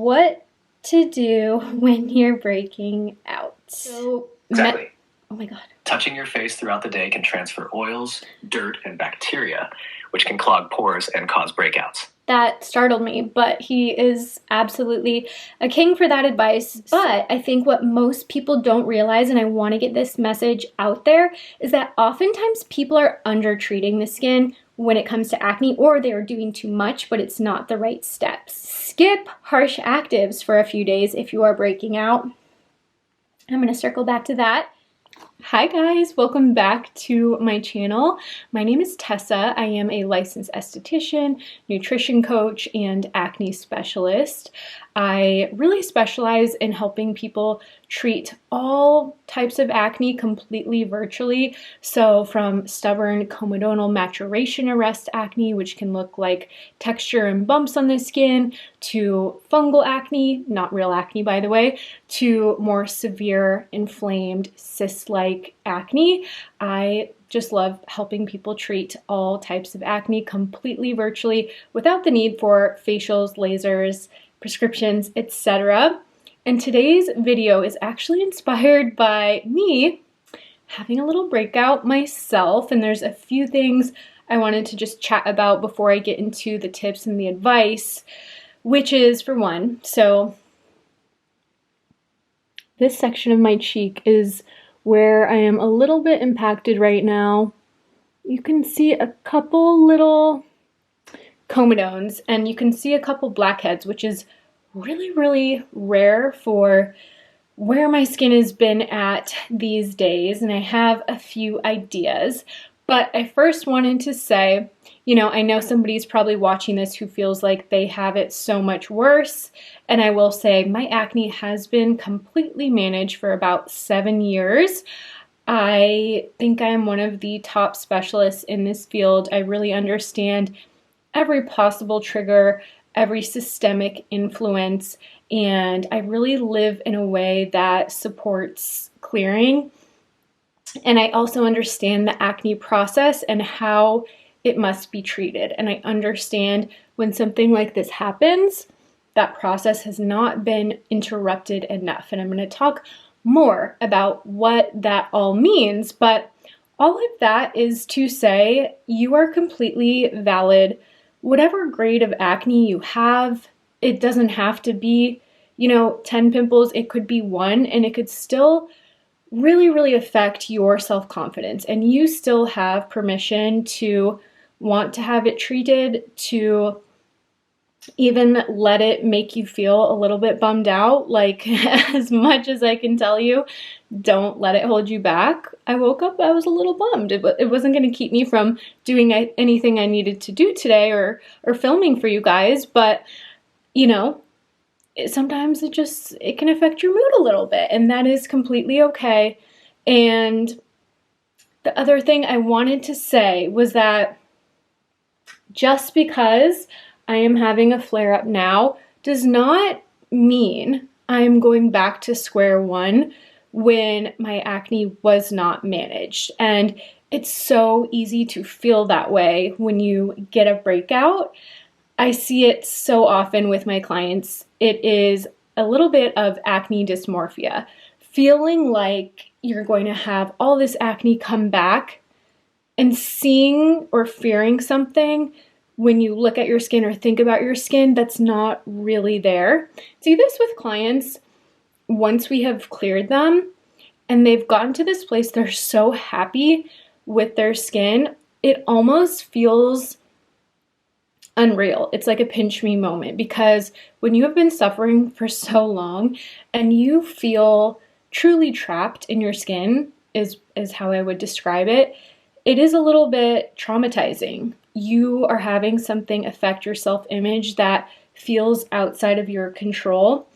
what to do when you're breaking out. So, Exactly. oh my God. Touching your face throughout the day can transfer oils, dirt, and bacteria, which can clog pores and cause breakouts. That startled me, but he is absolutely a king for that advice. But I think what most people don't realize, and I want to get this message out there, is that oftentimes people are under-treating the skin when it comes to acne, or they are doing too much, but it's not the right steps. Skip harsh actives for a few days if you are breaking out. I'm going to circle back to that. Hi guys, welcome back to my channel. My name is Tessa. I am a licensed esthetician, nutrition coach, and acne specialist. I really specialize in helping people treat all types of acne completely virtually. So from stubborn comedonal maturation arrest acne, which can look like texture and bumps on the skin, to fungal acne, not real acne by the way, to more severe inflamed cyst-like acne. I just love helping people treat all types of acne completely virtually without the need for facials, lasers, prescriptions, etc. And today's video is actually inspired by me having a little breakout myself, and there's a few things I wanted to just chat about before I get into the tips and the advice, which is, for one, so this section of my cheek is where I am a little bit impacted right now. You can see a couple little comedones, and you can see a couple blackheads, which is really, really rare for where my skin has been at these days, and I have a few ideas. But I first wanted to say, I know somebody's probably watching this who feels like they have it so much worse, and I will say my acne has been completely managed for about 7 years. I think I am one of the top specialists in this field. I really understand every possible trigger, every systemic influence, and I really live in a way that supports clearing. And I also understand the acne process and how it must be treated. And I understand when something like this happens, that process has not been interrupted enough. And I'm going to talk more about what that all means. But all of that is to say you are completely valid. Whatever grade of acne you have, it doesn't have to be, 10 pimples. It could be 1, and it could still really, really affect your self-confidence. And you still have permission to want to have it treated, to even let it make you feel a little bit bummed out. Like, as much as I can tell you, don't let it hold you back. I woke up, I was a little bummed. It wasn't going to keep me from doing anything I needed to do today or filming for you guys, but sometimes it can affect your mood a little bit, and that is completely okay. And the other thing I wanted to say was that just because I am having a flare-up now does not mean I'm going back to square one when my acne was not managed. And it's so easy to feel that way when you get a breakout. I see it so often with my clients. It is a little bit of acne dysmorphia, feeling like you're going to have all this acne come back, and seeing or fearing something when you look at your skin or think about your skin that's not really there. See this with clients once we have cleared them and they've gotten to this place they're so happy with their skin, it almost feels unreal. It's like a pinch me moment, because when you have been suffering for so long and you feel truly trapped in your skin, is how I would describe it, it is a little bit traumatizing. You are having something affect your self-image that feels outside of your control,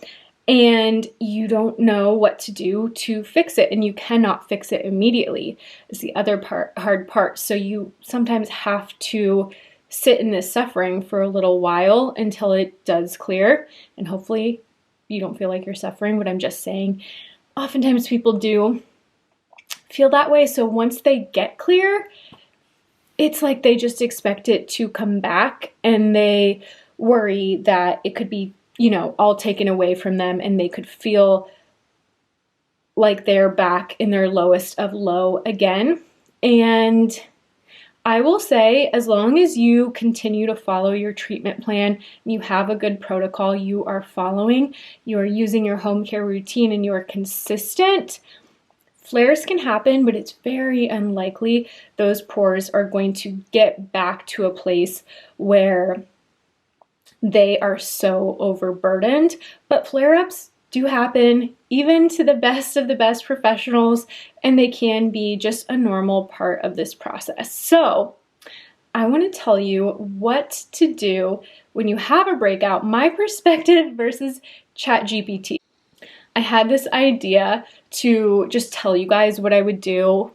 and you don't know what to do to fix it, and you cannot fix it immediately. Is the other hard part. So you sometimes have to sit in this suffering for a little while until it does clear, and hopefully you don't feel like you're suffering, but I'm just saying oftentimes people do feel that way. So once they get clear, it's like they just expect it to come back, and they worry that it could be all taken away from them, and they could feel like they're back in their lowest of low again. And I will say, as long as you continue to follow your treatment plan, and you have a good protocol you are following, you are using your home care routine, and you are consistent, flares can happen, but it's very unlikely those pores are going to get back to a place where they are so overburdened. But flare-ups do happen even to the best of the best professionals, and they can be just a normal part of this process. So I want to tell you what to do when you have a breakout, my perspective versus ChatGPT. I had this idea to just tell you guys what I would do,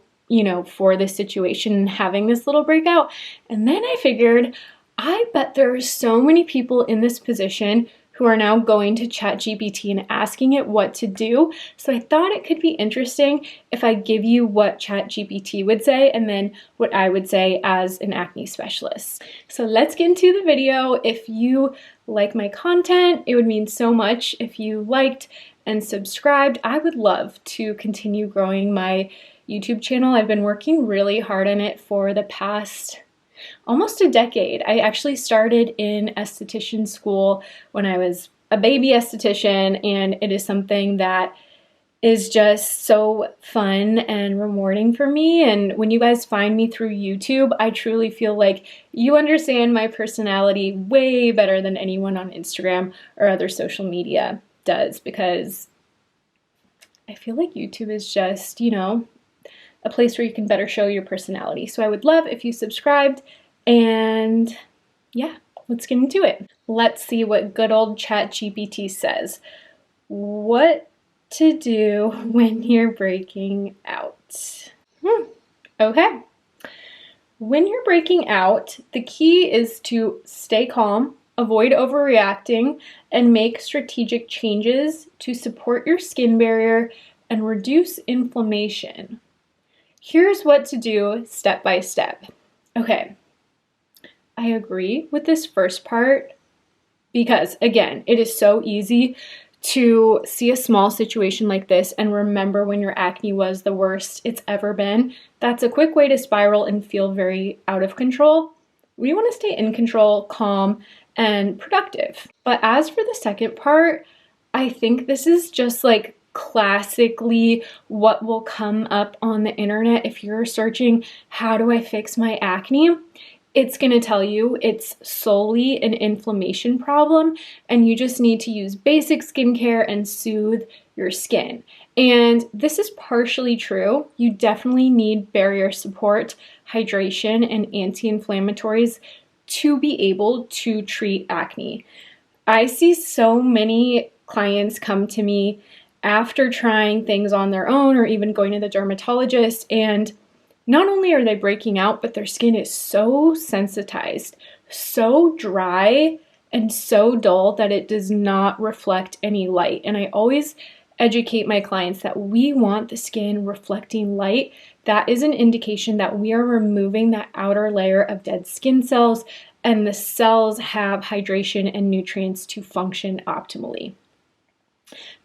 for this situation, having this little breakout. And then I figured, I bet there are so many people in this position who are now going to ChatGPT and asking it what to do. So I thought it could be interesting if I give you what ChatGPT would say and then what I would say as an acne specialist. So let's get into the video. If you like my content, it would mean so much if you liked and subscribed. I would love to continue growing my YouTube channel. I've been working really hard on it for the past almost a decade. I actually started in esthetician school when I was a baby esthetician, and it is something that is just so fun and rewarding for me. And when you guys find me through YouTube, I truly feel like you understand my personality way better than anyone on Instagram or other social media does, because I feel like YouTube is just, a place where you can better show your personality. So I would love if you subscribed, and yeah, let's get into it. Let's see what good old ChatGPT says. What to do when you're breaking out. Okay. When you're breaking out, the key is to stay calm, avoid overreacting, and make strategic changes to support your skin barrier and reduce inflammation. Here's what to do step by step. Okay, I agree with this first part because, again, it is so easy to see a small situation like this and remember when your acne was the worst it's ever been. That's a quick way to spiral and feel very out of control. We want to stay in control, calm, and productive. But as for the second part, I think this is just like classically what will come up on the internet if you're searching, how do I fix my acne? It's going to tell you it's solely an inflammation problem, and you just need to use basic skincare and soothe your skin. And this is partially true. You definitely need barrier support, hydration, and anti-inflammatories to be able to treat acne. I see so many clients come to me after trying things on their own or even going to the dermatologist, and not only are they breaking out, but their skin is so sensitized, so dry, and so dull that it does not reflect any light. And I always educate my clients that we want the skin reflecting light. That is an indication that we are removing that outer layer of dead skin cells, and the cells have hydration and nutrients to function optimally.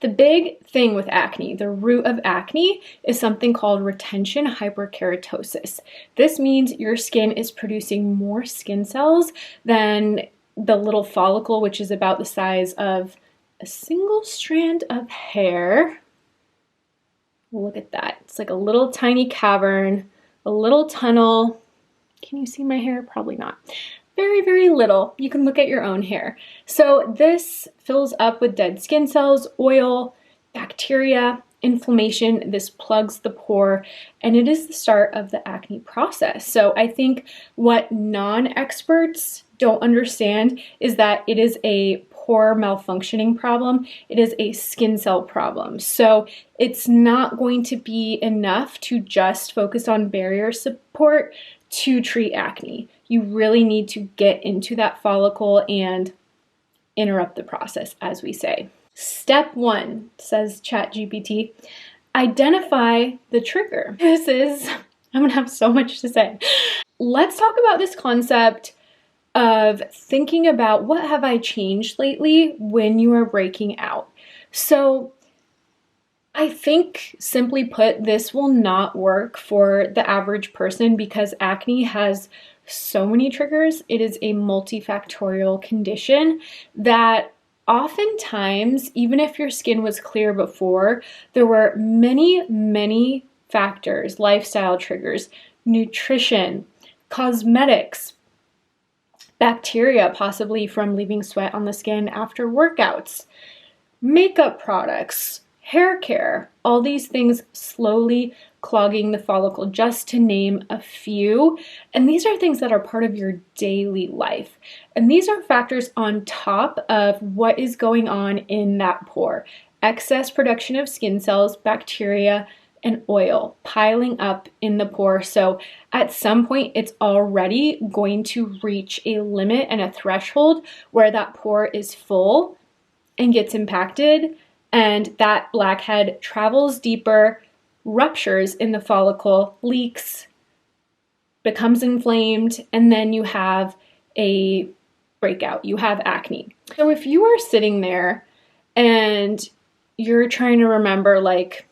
The big thing with acne, the root of acne, is something called retention hyperkeratosis. This means your skin is producing more skin cells than the little follicle, which is about the size of a single strand of hair. Look at that. It's like a little tiny cavern, a little tunnel. Can you see my hair? Probably not. Very, very little. You can look at your own hair. So this fills up with dead skin cells, oil, bacteria, inflammation. This plugs the pore, and it is the start of the acne process. So I think what non-experts don't understand is that it is a pore malfunctioning problem. It is a skin cell problem. So it's not going to be enough to just focus on barrier support to treat acne. You really need to get into that follicle and interrupt the process, as we say. Step 1, says ChatGPT, identify the trigger. I'm gonna have so much to say. Let's talk about this concept of thinking about what have I changed lately when you are breaking out. So I think, simply put, this will not work for the average person because acne has so many triggers. It is a multifactorial condition that oftentimes, even if your skin was clear before, there were many factors, lifestyle triggers, nutrition, cosmetics, bacteria, possibly from leaving sweat on the skin after workouts, makeup products, hair care, all these things slowly clogging the follicle, just to name a few. And these are things that are part of your daily life. And these are factors on top of what is going on in that pore. Excess production of skin cells, bacteria, and oil piling up in the pore. So at some point, it's already going to reach a limit and a threshold where that pore is full and gets impacted, and that blackhead travels deeper, ruptures in the follicle, leaks, becomes inflamed, and then you have a breakout. You have acne. So if you are sitting there and you're trying to remember, like,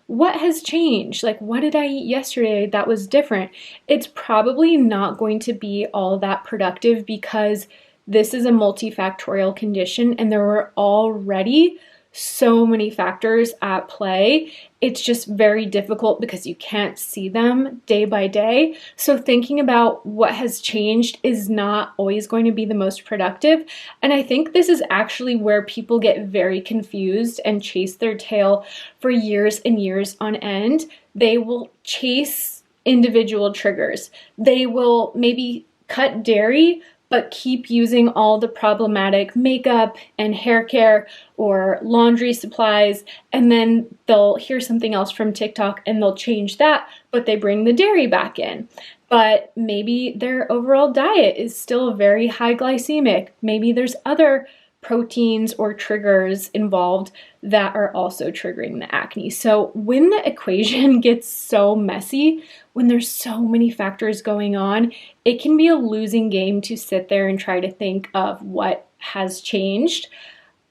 what has changed? Like, what did I eat yesterday that was different? It's probably not going to be all that productive because this is a multifactorial condition and there were already so many factors at play. It's just very difficult because you can't see them day by day. So thinking about what has changed is not always going to be the most productive. And I think this is actually where people get very confused and chase their tail for years and years on end. They will chase individual triggers. They will maybe cut dairy, but keep using all the problematic makeup and hair care or laundry supplies, and then they'll hear something else from TikTok and they'll change that, but they bring the dairy back in. But maybe their overall diet is still very high glycemic. Maybe there's other proteins or triggers involved that are also triggering the acne. So when the equation gets so messy, when there's so many factors going on, it can be a losing game to sit there and try to think of what has changed.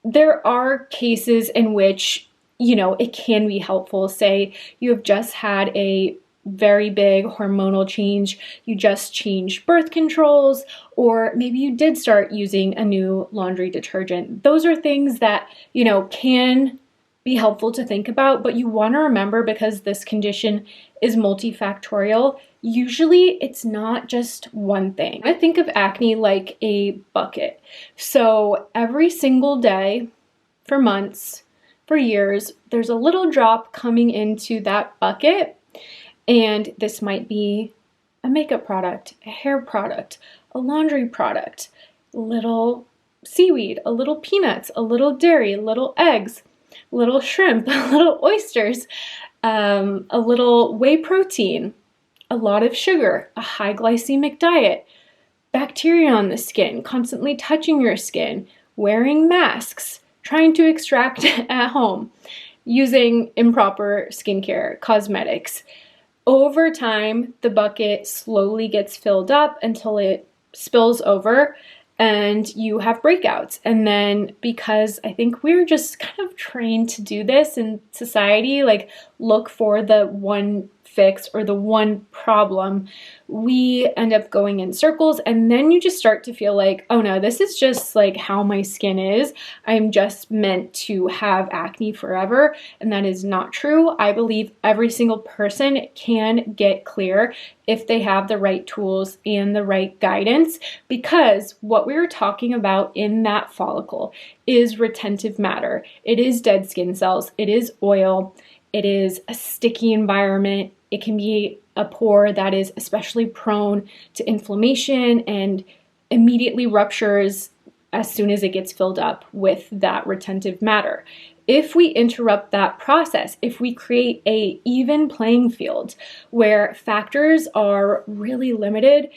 There are cases in which, it can be helpful. Say you have just had a very big hormonal change, you just changed birth controls, or maybe you did start using a new laundry detergent. Those are things that, can be helpful to think about, but you want to remember, because this condition is multifactorial, usually it's not just one thing. I think of acne like a bucket. So every single day, for months, for years, there's a little drop coming into that bucket. And this might be a makeup product, a hair product, a laundry product, a little seaweed, a little peanuts, a little dairy, a little eggs, a little shrimp, a little oysters, a little whey protein, a lot of sugar, a high glycemic diet, bacteria on the skin, constantly touching your skin, wearing masks, trying to extract at home, using improper skincare, cosmetics. Over time, the bucket slowly gets filled up until it spills over and you have breakouts. And then, because I think we're just kind of trained to do this in society, like look for the one fix or the one problem, we end up going in circles, and then you just start to feel like, oh no, this is just like how my skin is. I'm just meant to have acne forever, and that is not true. I believe every single person can get clear if they have the right tools and the right guidance, because what we were talking about in that follicle is retentive matter. It is dead skin cells. It is oil. It is a sticky environment. It can be a pore that is especially prone to inflammation and immediately ruptures as soon as it gets filled up with that retentive matter. If we interrupt that process, if we create an even playing field where factors are really limited,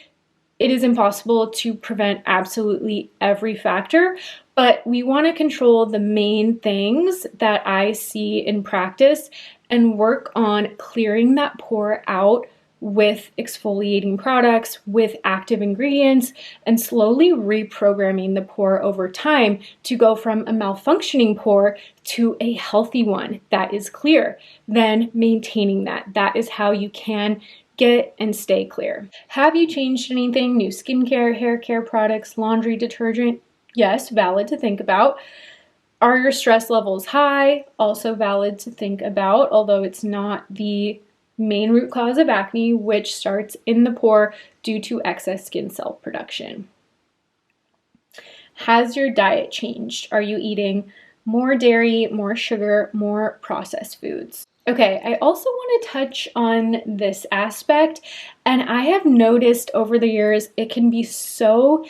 it is impossible to prevent absolutely every factor, but we want to control the main things that I see in practice and work on clearing that pore out with exfoliating products, with active ingredients, and slowly reprogramming the pore over time to go from a malfunctioning pore to a healthy one that is clear. Then maintaining that. That is how you can get and stay clear. Have you changed anything? New skincare, hair care products, laundry detergent? Yes, valid to think about. Are your stress levels high? Also valid to think about, although it's not the main root cause of acne, which starts in the pore due to excess skin cell production. Has your diet changed? Are you eating more dairy, more sugar, more processed foods? Okay, I also want to touch on this aspect, and I have noticed over the years it can be so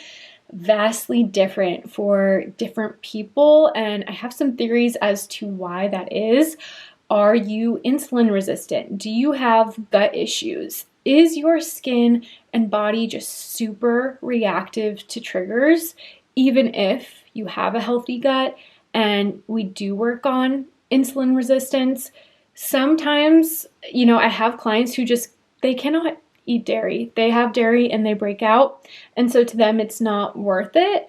vastly different for different people, and I have some theories as to why that is. Are you insulin resistant? Do you have gut issues? Is your skin and body just super reactive to triggers, even if you have a healthy gut and we do work on insulin resistance? Sometimes, I have clients who they cannot eat dairy. They have dairy and they break out, and so to them it's not worth it.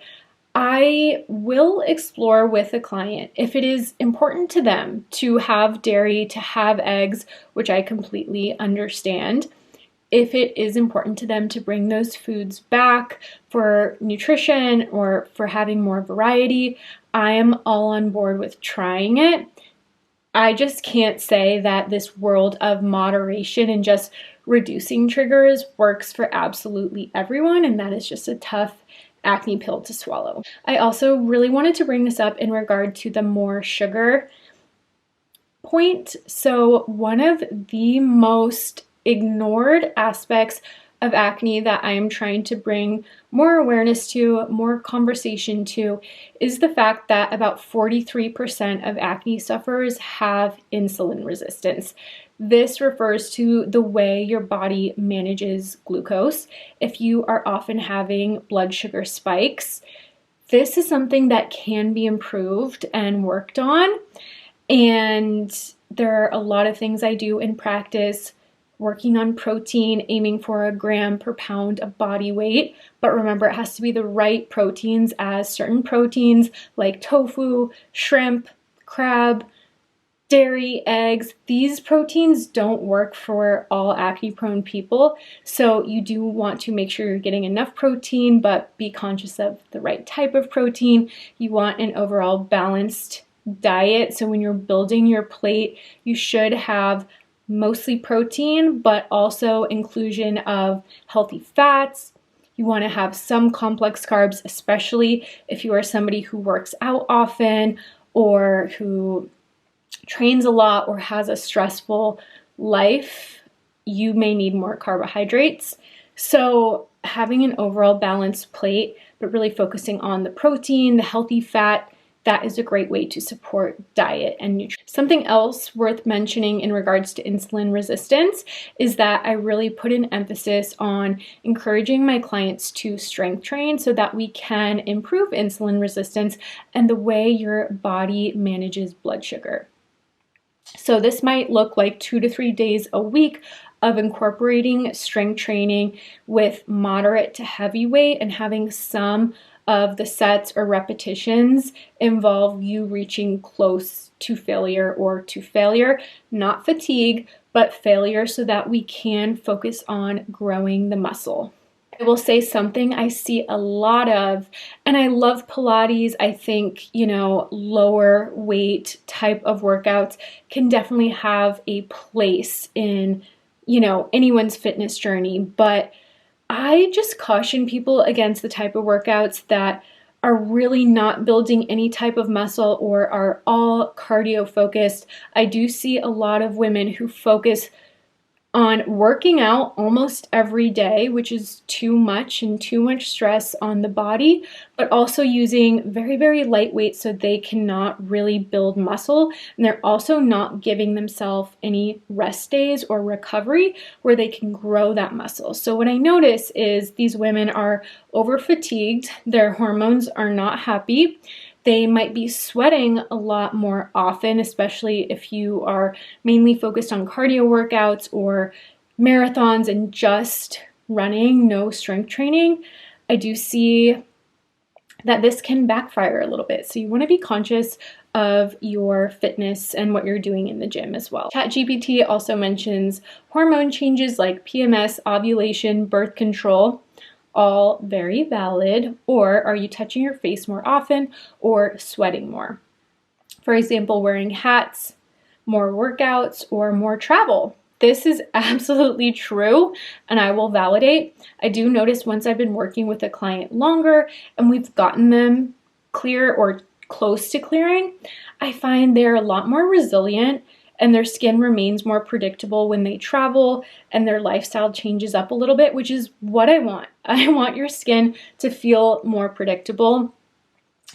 I will explore with a client if it is important to them to have dairy, to have eggs, which I completely understand. If it is important to them to bring those foods back for nutrition or for having more variety, I am all on board with trying it. I just can't say that this world of moderation and just reducing triggers works for absolutely everyone, and that is just a tough acne pill to swallow. I also really wanted to bring this up in regard to the more sugar point. So one of the most ignored aspects of acne that I am trying to bring more awareness to, more conversation to, is the fact that about 43% of acne sufferers have insulin resistance. This refers to the way your body manages glucose. If you are often having blood sugar spikes, this is something that can be improved and worked on. And there are a lot of things I do in practice, working on protein, aiming for a gram per pound of body weight. But remember, it has to be the right proteins, as certain proteins like tofu, shrimp, crab, dairy, eggs, these proteins don't work for all acne-prone people. So you do want to make sure you're getting enough protein, but be conscious of the right type of protein. You want an overall balanced diet. So when you're building your plate, you should have mostly protein, but also inclusion of healthy fats. You want to have some complex carbs, especially if you are somebody who works out often or who trains a lot or has a stressful life. You may need more carbohydrates. So having an overall balanced plate, but really focusing on the protein, the healthy fat, that is a great way to support diet and nutrition. Something else worth mentioning in regards to insulin resistance is that I really put an emphasis on encouraging my clients to strength train so that we can improve insulin resistance and the way your body manages blood sugar. So this might look like 2 to 3 days a week of incorporating strength training with moderate to heavy weight, and having some of the sets or repetitions involve you reaching close to failure or to failure, not fatigue, but failure, so that we can focus on growing the muscle. I will say something I see a lot of, and I love Pilates. I think, lower weight type of workouts can definitely have a place in, anyone's fitness journey. But I just caution people against the type of workouts that are really not building any type of muscle or are all cardio focused. I do see a lot of women who focus on working out almost every day, which is too much and too much stress on the body, but also using very, very lightweight so they cannot really build muscle. And they're also not giving themselves any rest days or recovery where they can grow that muscle. So what I notice is these women are over fatigued, their hormones are not happy. They might be sweating a lot more often, especially if you are mainly focused on cardio workouts or marathons and just running, no strength training, I do see that this can backfire a little bit. So you want to be conscious of your fitness and what you're doing in the gym as well. ChatGPT also mentions hormone changes like PMS, ovulation, birth control, all very valid. Or are you touching your face more often or sweating more? For example, wearing hats, more workouts, or more travel. This is absolutely true, and I will validate. I do notice once I've been working with a client longer and we've gotten them clear or close to clearing, I find they're a lot more resilient and their skin remains more predictable when they travel and their lifestyle changes up a little bit, which is what I want. I want your skin to feel more predictable.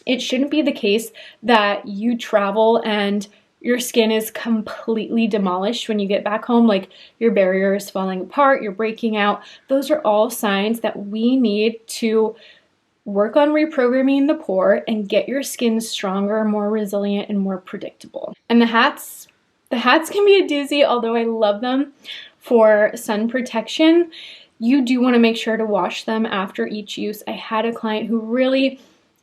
It shouldn't be the case that you travel and your skin is completely demolished when you get back home, like your barrier is falling apart, you're breaking out. Those are all signs that we need to work on reprogramming the pore and get your skin stronger, more resilient, and more predictable. And the hats can be a doozy, although I love them for sun protection. You do want to make sure to wash them after each use. I had a client who really,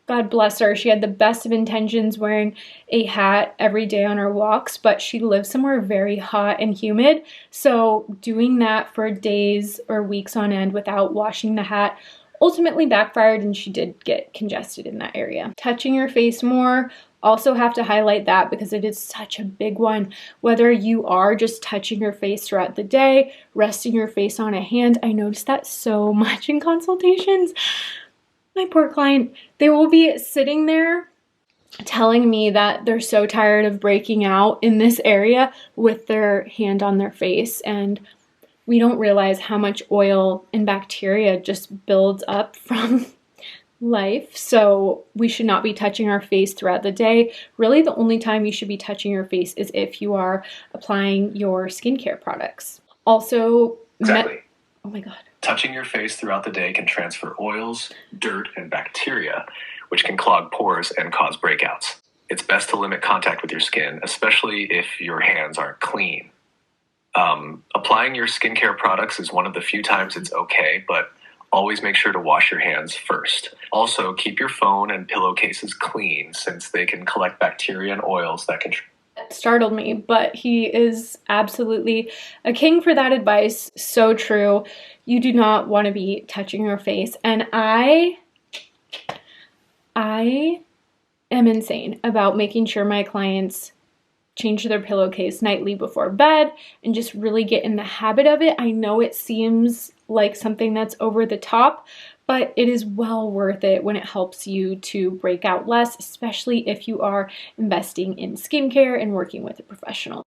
God bless her, she had the best of intentions wearing a hat every day on her walks, but she lives somewhere very hot and humid. So doing that for days or weeks on end without washing the hat ultimately backfired, and she did get congested in that area. Touching your face more, also have to highlight that because it is such a big one. Whether you are just touching your face throughout the day, resting your face on a hand, I notice that so much in consultations. My poor client, they will be sitting there telling me that they're so tired of breaking out in this area with their hand on their face, and we don't realize how much oil and bacteria just builds up from life. So we should not be touching our face throughout the day. Really, the only time you should be touching your face is if you are applying your skincare products. Also, Exactly. oh my God. Touching your face throughout the day can transfer oils, dirt, and bacteria, which can clog pores and cause breakouts. It's best to limit contact with your skin, especially if your hands aren't clean. Applying your skincare products is one of the few times it's okay, but always make sure to wash your hands first. Also, keep your phone and pillowcases clean since they can collect bacteria and oils that can startled me, but he is absolutely a king for that advice. So true. You do not want to be touching your face. And I am insane about making sure my clients change their pillowcase nightly before bed and just really get in the habit of it. I know it seems like something that's over the top, but it is well worth it when it helps you to break out less, especially if you are investing in skincare and working with a professional.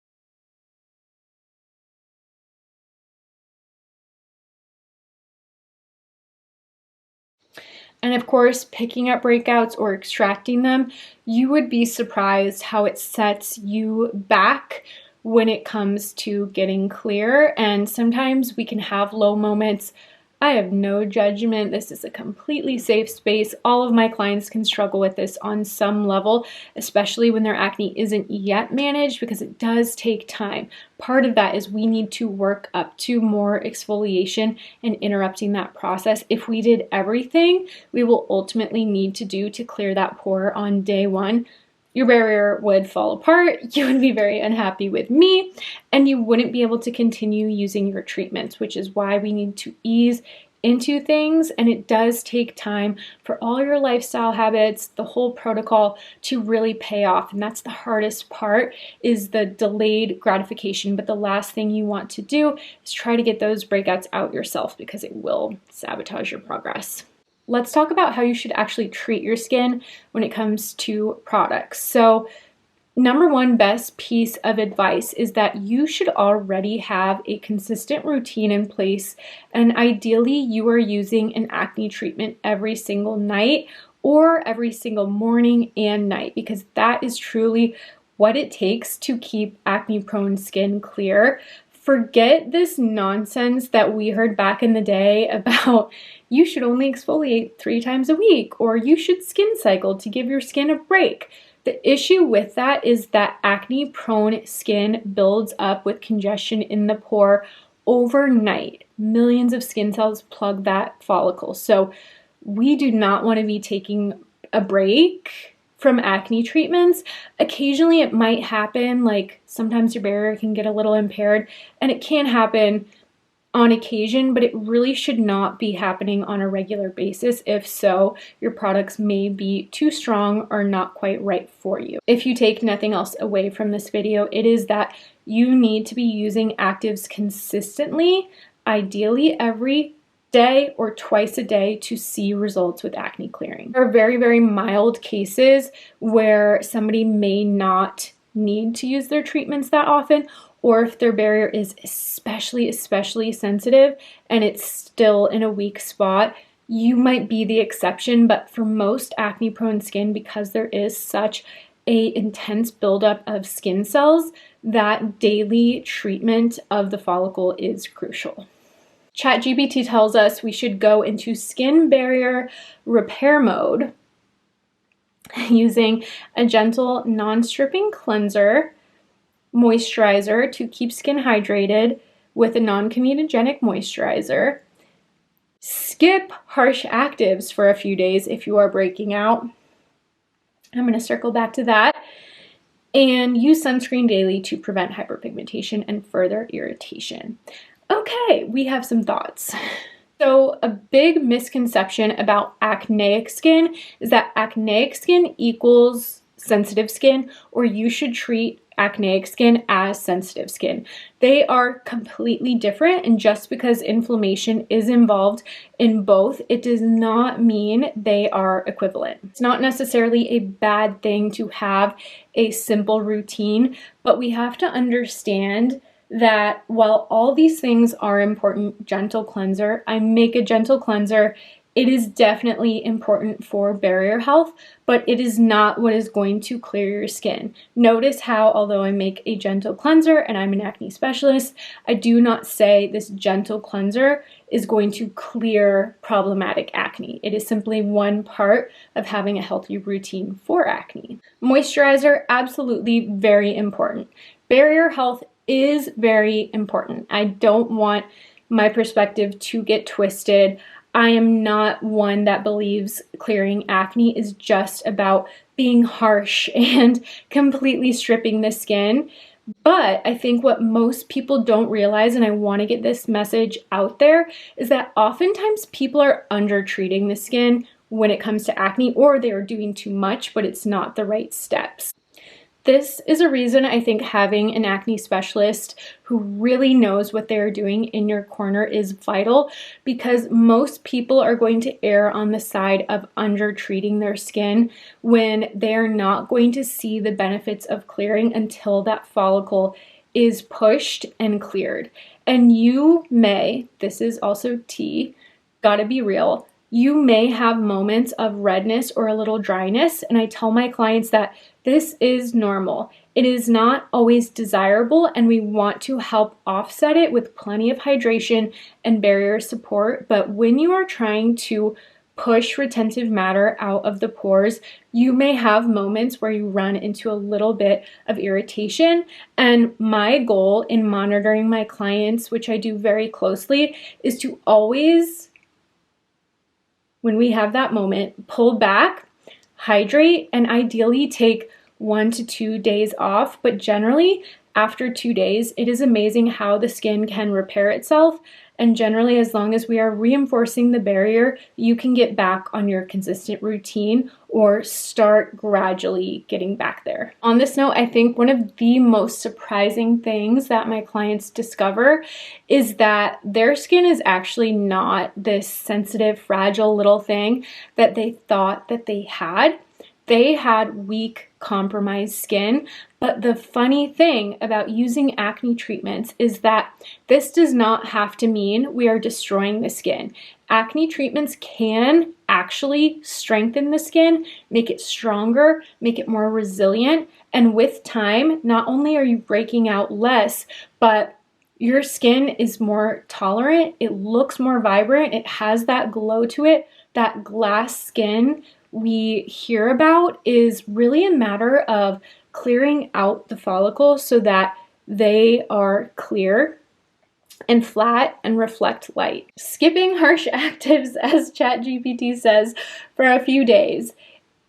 And of course, picking up breakouts or extracting them, you would be surprised how it sets you back when it comes to getting clear. And sometimes we can have low moments. I have no judgment. This is a completely safe space. All of my clients can struggle with this on some level, especially when their acne isn't yet managed, because it does take time. Part of that is we need to work up to more exfoliation and interrupting that process. If we did everything we will ultimately need to do to clear that pore on day one, your barrier would fall apart, you would be very unhappy with me, and you wouldn't be able to continue using your treatments, which is why we need to ease into things. And it does take time for all your lifestyle habits, the whole protocol to really pay off. And that's the hardest part, is the delayed gratification. But the last thing you want to do is try to get those breakouts out yourself, because it will sabotage your progress. Let's talk about how you should actually treat your skin when it comes to products. So, number one best piece of advice is that you should already have a consistent routine in place, and ideally you are using an acne treatment every single night or every single morning and night, because that is truly what it takes to keep acne-prone skin clear. Forget this nonsense that we heard back in the day about you should only exfoliate 3 times a week, or you should skin cycle to give your skin a break. The issue with that is that acne-prone skin builds up with congestion in the pore overnight, millions of skin cells plug that follicle. So we do not want to be taking a break from acne treatments. Occasionally it might happen, like sometimes your barrier can get a little impaired, and it can happen on occasion, but it really should not be happening on a regular basis. If so, your products may be too strong or not quite right for you. If you take nothing else away from this video, it is that you need to be using actives consistently, ideally every day or twice a day, to see results with acne clearing. There are very, very mild cases where somebody may not need to use their treatments that often, or if their barrier is especially sensitive and it's still in a weak spot, you might be the exception. But for most acne prone skin, because there is such an intense buildup of skin cells, that daily treatment of the follicle is crucial. ChatGPT tells us we should go into skin barrier repair mode using a gentle non-stripping cleanser, moisturizer to keep skin hydrated with a non-comedogenic moisturizer. Skip harsh actives for a few days if you are breaking out. I'm going to circle back to that. And use sunscreen daily to prevent hyperpigmentation and further irritation. Okay, we have some thoughts. So a big misconception about acneic skin is that acneic skin equals sensitive skin, or you should treat acneic skin as sensitive skin. They are completely different, and just because inflammation is involved in both, it does not mean they are equivalent. It's not necessarily a bad thing to have a simple routine, but we have to understand that while all these things are important, gentle cleanser, I make a gentle cleanser. It is definitely important for barrier health, but it is not what is going to clear your skin. Notice how, although I make a gentle cleanser and I'm an acne specialist, I do not say this gentle cleanser is going to clear problematic acne. It is simply one part of having a healthy routine for acne. Moisturizer, absolutely very important. Barrier health is very important. I don't want my perspective to get twisted. I am not one that believes clearing acne is just about being harsh and completely stripping the skin. But I think what most people don't realize, and I want to get this message out there, is that oftentimes people are under-treating the skin when it comes to acne, or they are doing too much, but it's not the right steps. This is a reason I think having an acne specialist who really knows what they're doing in your corner is vital, because most people are going to err on the side of under-treating their skin when they're not going to see the benefits of clearing until that follicle is pushed and cleared. And you may, this is also tea, gotta be real, you may have moments of redness or a little dryness, and I tell my clients that this is normal. It is not always desirable, and we want to help offset it with plenty of hydration and barrier support. But when you are trying to push retentive matter out of the pores, you may have moments where you run into a little bit of irritation. And my goal in monitoring my clients, which I do very closely, is to always, when we have that moment, pull back, hydrate, and ideally take 1 to 2 days off. But generally, after 2 days, it is amazing how the skin can repair itself. And generally, as long as we are reinforcing the barrier, you can get back on your consistent routine or start gradually getting back there. On this note, I think one of the most surprising things that my clients discover is that their skin is actually not this sensitive, fragile little thing that they thought that they had. They had weak, compromised skin. But the funny thing about using acne treatments is that this does not have to mean we are destroying the skin. Acne treatments can actually strengthen the skin, make it stronger, make it more resilient. And with time, not only are you breaking out less, but your skin is more tolerant, it looks more vibrant, it has that glow to it. That glass skin we hear about is really a matter of clearing out the follicles so that they are clear. and flat and reflect light. Skipping harsh actives, as ChatGPT says, for a few days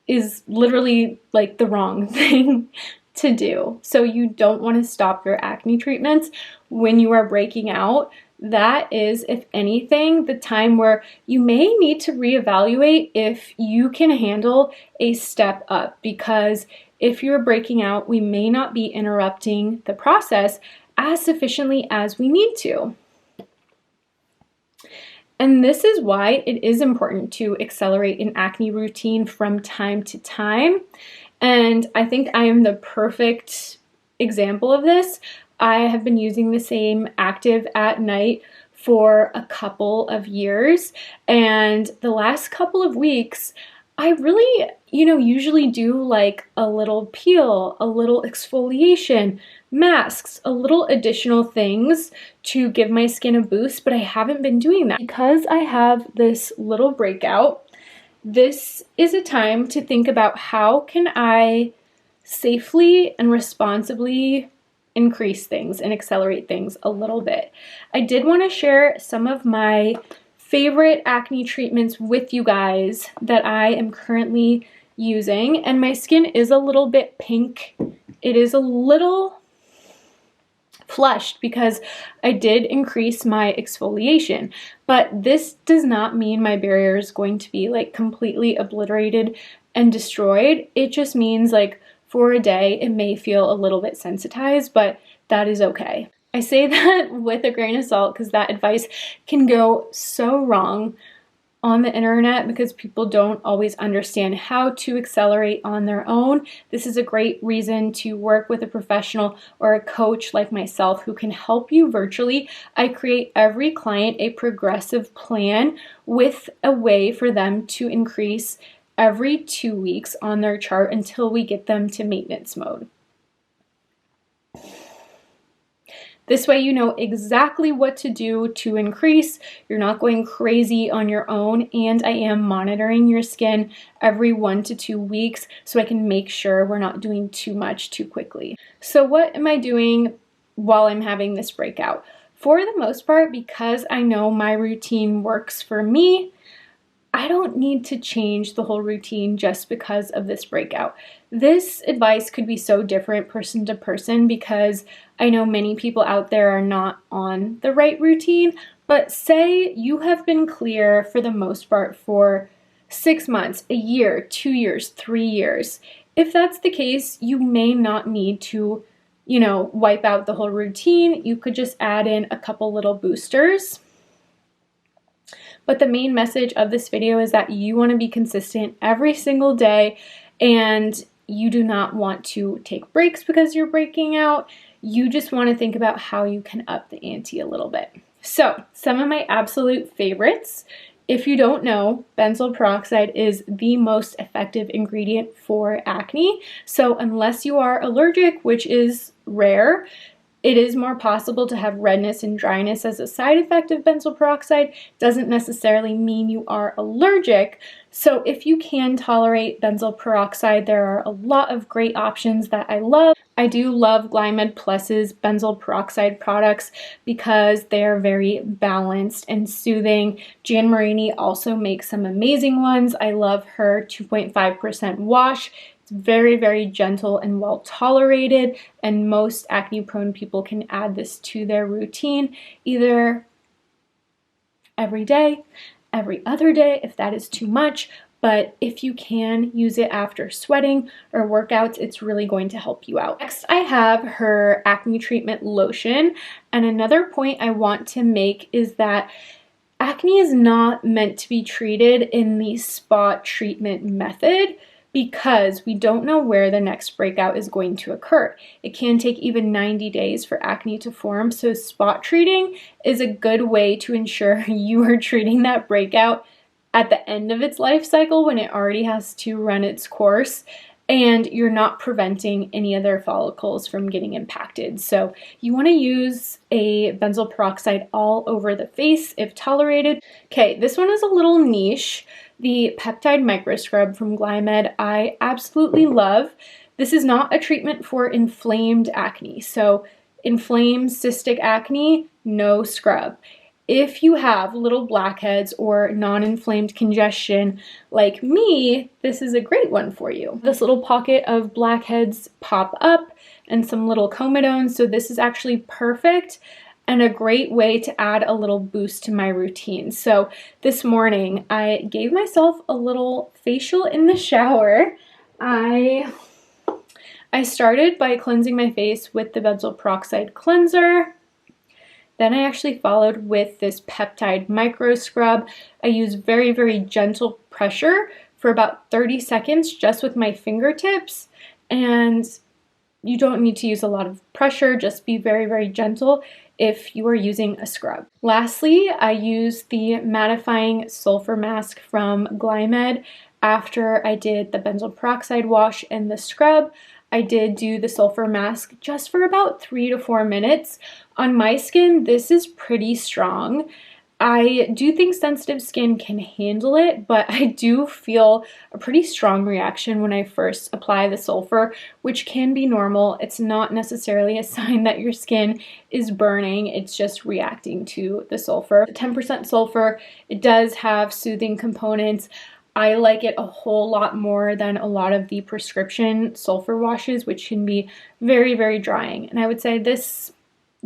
is literally like the wrong thing to do. So you don't want to stop your acne treatments when you are breaking out. That is, if anything, the time where you may need to reevaluate if you can handle a step up, because if you're breaking out, we may not be interrupting the process as sufficiently as we need to. And this is why it is important to accelerate an acne routine from time to time. And I think I am the perfect example of this. I have been using the same active at night for a couple of years, and the last couple of weeks, I really, usually do like a little peel, a little exfoliation, masks, a little additional things to give my skin a boost, but I haven't been doing that. Because I have this little breakout, this is a time to think about how can I safely and responsibly increase things and accelerate things a little bit. I did want to share some of my favorite acne treatments with you guys that I am currently using, and my skin is a little bit pink. It is a little flushed because I did increase my exfoliation, but this does not mean my barrier is going to be like completely obliterated and destroyed. It just means like for a day it may feel a little bit sensitized, but that is okay. I say that with a grain of salt because that advice can go so wrong on the internet because people don't always understand how to accelerate on their own. This is a great reason to work with a professional or a coach like myself who can help you virtually. I create every client a progressive plan with a way for them to increase every 2 weeks on their chart until we get them to maintenance mode. This way you know exactly what to do to increase. You're not going crazy on your own, and I am monitoring your skin every 1 to 2 weeks so I can make sure we're not doing too much too quickly. So what am I doing while I'm having this breakout? For the most part, because I know my routine works for me, I don't need to change the whole routine just because of this breakout. This advice could be so different person to person because I know many people out there are not on the right routine, but say you have been clear for the most part for 6 months, a year, 2 years, 3 years. If that's the case, you may not need to, wipe out the whole routine. You could just add in a couple little boosters. But the main message of this video is that you want to be consistent every single day, and you do not want to take breaks because you're breaking out. You just want to think about how you can up the ante a little bit. So, some of my absolute favorites. If you don't know, benzoyl peroxide is the most effective ingredient for acne. So, unless you are allergic, which is rare, it is more possible to have redness and dryness as a side effect of benzoyl peroxide. Doesn't necessarily mean you are allergic. So if you can tolerate benzoyl peroxide, there are a lot of great options that I love. I do love Glymed Plus's benzoyl peroxide products because they are very balanced and soothing. Jan Marini also makes some amazing ones. I love her 2.5% wash. It's very, very gentle and well tolerated, and most acne prone people can add this to their routine either every day, every other day if that is too much, but if you can use it after sweating or workouts, it's really going to help you out. Next, I have her acne treatment lotion, and another point I want to make is that acne is not meant to be treated in the spot treatment method, because we don't know where the next breakout is going to occur. It can take even 90 days for acne to form, so spot treating is a good way to ensure you are treating that breakout at the end of its life cycle when it already has to run its course, and you're not preventing any other follicles from getting impacted. So you want to use a benzoyl peroxide all over the face if tolerated. Okay, this one is a little niche. The Peptide Micro Scrub from Glymed, I absolutely love. This is not a treatment for inflamed acne. So inflamed cystic acne, no scrub. If you have little blackheads or non-inflamed congestion like me, this is a great one for you. This little pocket of blackheads pop up and some little comedones, so this is actually perfect and a great way to add a little boost to my routine. So this morning I gave myself a little facial in the shower. I started by cleansing my face with the benzoyl peroxide cleanser. Then I actually followed with this Peptide micro scrub. I use very, very gentle pressure for about 30 seconds just with my fingertips, and you don't need to use a lot of pressure, just be very, very gentle if you are using a scrub. Lastly, I use the mattifying sulfur mask from Glymed. After I did the benzoyl peroxide wash and the scrub, I did do the sulfur mask just for about 3 to 4 minutes. On my skin, this is pretty strong. I do think sensitive skin can handle it, but I do feel a pretty strong reaction when I first apply the sulfur, which can be normal. It's not necessarily a sign that your skin is burning, it's just reacting to the sulfur. 10% sulfur, it does have soothing components. I like it a whole lot more than a lot of the prescription sulfur washes, which can be very, very drying. And I would say this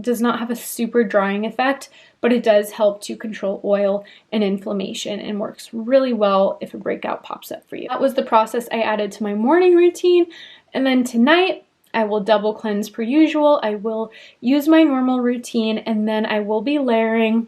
does not have a super drying effect, but it does help to control oil and inflammation and works really well if a breakout pops up for you. That was the process I added to my morning routine. And then tonight, I will double cleanse per usual. I will use my normal routine, and then I will be layering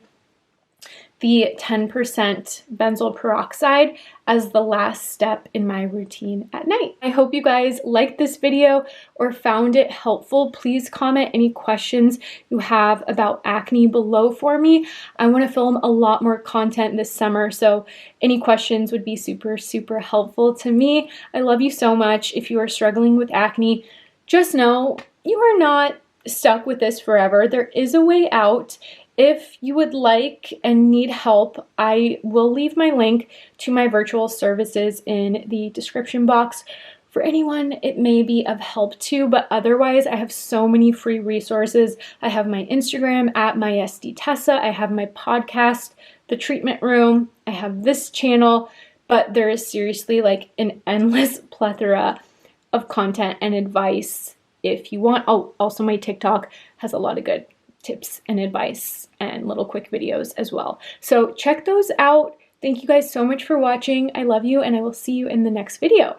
the 10% benzoyl peroxide as the last step in my routine at night. I hope you guys liked this video or found it helpful. Please comment any questions you have about acne below for me. I want to film a lot more content this summer, so any questions would be super, super helpful to me. I love you so much. If you are struggling with acne, just know you are not stuck with this forever. There is a way out. If you would like and need help, I will leave my link to my virtual services in the description box. For anyone it may be of help to, but otherwise I have so many free resources. I have my Instagram at mysdtessa. I have my podcast, The Treatment Room. I have this channel, but there is seriously like an endless plethora of content and advice if you want. Oh, also my TikTok has a lot of good tips and advice and little quick videos as well. So check those out. Thank you guys so much for watching. I love you, and I will see you in the next video.